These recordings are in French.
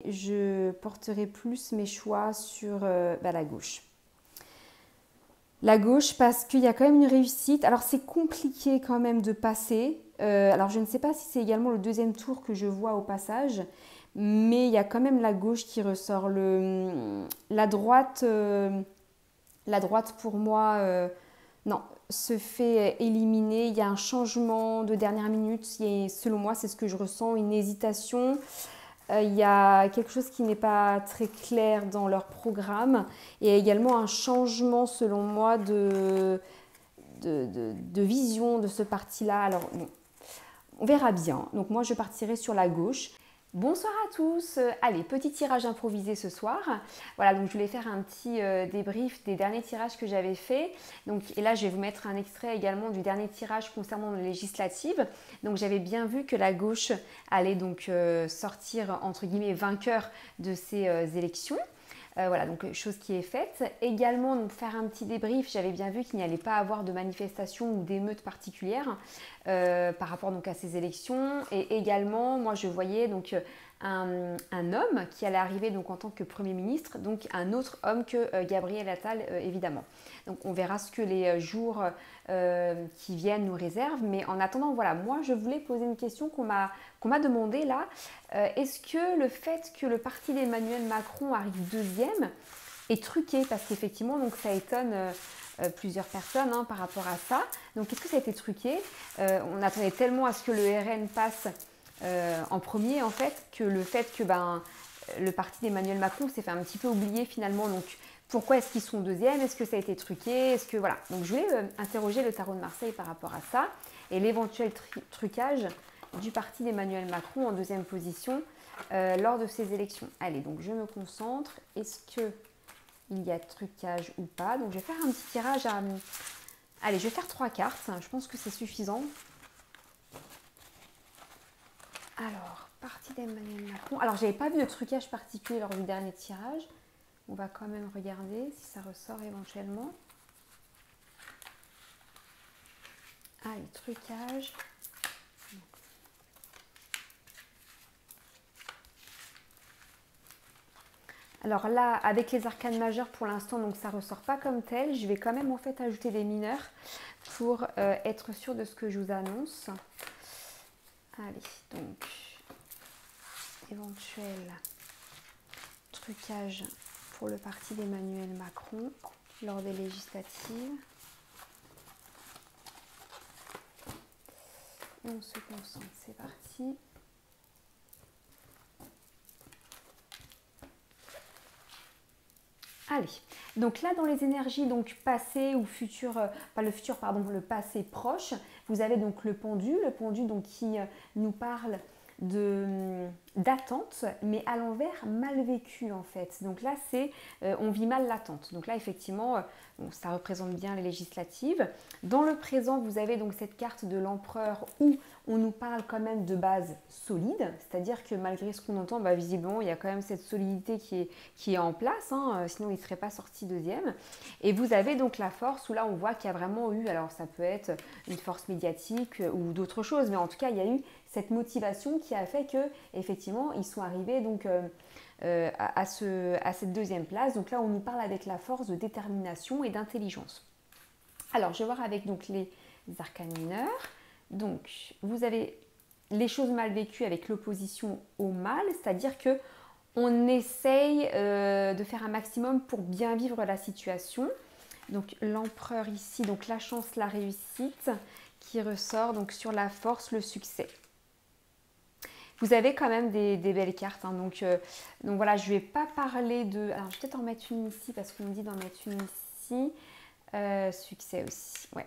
Je porterai plus mes choix sur la gauche. La gauche parce qu'il y a quand même une réussite. Alors c'est compliqué quand même de passer. Alors je ne sais pas si c'est également le deuxième tour que je vois au passage. Mais il y a quand même la gauche qui ressort. La droite pour moi, non, se fait éliminer. Il y a un changement de dernière minute. Selon moi, c'est ce que je ressens, une hésitation. Il y a quelque chose qui n'est pas très clair dans leur programme et également un changement, selon moi, de vision de ce parti-là. Alors, bon, on verra bien. Donc, moi, je partirai sur la gauche. Bonsoir à tous. Allez, petit tirage improvisé ce soir. Voilà, donc je voulais faire un petit débrief des derniers tirages que j'avais faits. Donc, et là, je vais vous mettre un extrait également du dernier tirage concernant les législatives. Donc, j'avais bien vu que la gauche allait donc sortir entre guillemets vainqueur de ces élections. Voilà, donc chose qui est faite. Également, donc, faire un petit débrief, j'avais bien vu qu'il n'y allait pas avoir de manifestation ou d'émeutes particulières par rapport donc, à ces élections. Et également, moi je voyais donc un homme qui allait arriver donc, en tant que Premier ministre, donc un autre homme que Gabriel Attal évidemment. Donc on verra ce que les jours qui viennent nous réservent. Mais en attendant, voilà, moi je voulais poser une question qu'on m'a demandé là. Est-ce que le fait que le parti d'Emmanuel Macron arrive deuxième est truqué? Parce qu'effectivement, donc ça étonne plusieurs personnes par rapport à ça. Donc est-ce que ça a été truqué? On attendait tellement à ce que le RN passe en premier en fait, que le fait que le parti d'Emmanuel Macron s'est fait un petit peu oublier finalement. Donc pourquoi est-ce qu'ils sont deuxième? Est-ce que ça a été truqué? Est-ce que voilà. Donc je voulais interroger le tarot de Marseille par rapport à ça et l'éventuel trucage du parti d'Emmanuel Macron en deuxième position lors de ces élections. Allez, donc je me concentre. Est-ce qu'il y a trucage ou pas? Donc je vais faire un petit tirage à... Allez, je vais faire 3 cartes. Je pense que c'est suffisant. Alors, parti d'Emmanuel Macron. Alors, j'avais pas vu de trucage particulier lors du dernier tirage. On va quand même regarder si ça ressort éventuellement. Allez, trucage. Alors là, avec les arcanes majeures pour l'instant, donc ça ressort pas comme tel. Je vais quand même en fait ajouter des mineurs pour être sûr de ce que je vous annonce. Allez, donc éventuel trucage pour le parti d'Emmanuel Macron lors des législatives. Et on se concentre, c'est parti. Allez, donc là dans les énergies donc passé ou futur, pas le futur pardon, le passé proche, vous avez donc le pendu donc qui nous parle d'attente, mais à l'envers mal vécu en fait. Donc là c'est on vit mal l'attente. Donc là effectivement bon, ça représente bien les législatives. Dans le présent vous avez donc cette carte de l'empereur où on nous parle quand même de base solide, c'est-à-dire que malgré ce qu'on entend, visiblement il y a quand même cette solidité qui est en place, sinon il ne serait pas sorti deuxième. Et vous avez donc la force où là on voit qu'il y a vraiment eu, alors ça peut être une force médiatique ou d'autres choses, mais en tout cas il y a eu cette motivation qui a fait que effectivement ils sont arrivés donc à cette deuxième place. Donc là on nous parle avec la force de détermination et d'intelligence. Alors je vais voir avec donc les arcanes mineurs. Donc vous avez les choses mal vécues avec l'opposition au mal, c'est-à-dire que on essaye de faire un maximum pour bien vivre la situation. Donc l'empereur ici, donc la chance, la réussite qui ressort donc sur la force, le succès. Vous avez quand même des belles cartes, donc voilà, je ne vais pas parler de... Alors je vais peut-être en mettre une ici parce qu'on me dit d'en mettre une ici. Succès aussi, ouais.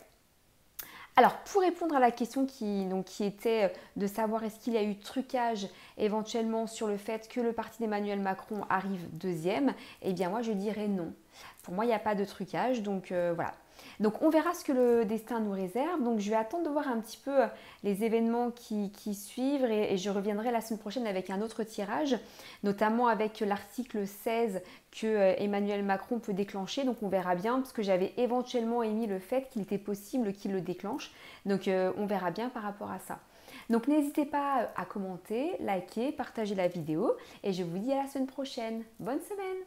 Alors, pour répondre à la question qui était de savoir est-ce qu'il y a eu trucage éventuellement sur le fait que le parti d'Emmanuel Macron arrive deuxième, eh bien moi je dirais non. Pour moi, il n'y a pas de trucage, donc voilà. Donc on verra ce que le destin nous réserve. Donc je vais attendre de voir un petit peu les événements qui suivent et je reviendrai la semaine prochaine avec un autre tirage, notamment avec l'article 16 que Emmanuel Macron peut déclencher. Donc on verra bien parce que j'avais éventuellement émis le fait qu'il était possible qu'il le déclenche. Donc on verra bien par rapport à ça. Donc n'hésitez pas à commenter, liker, partager la vidéo et je vous dis à la semaine prochaine. Bonne semaine!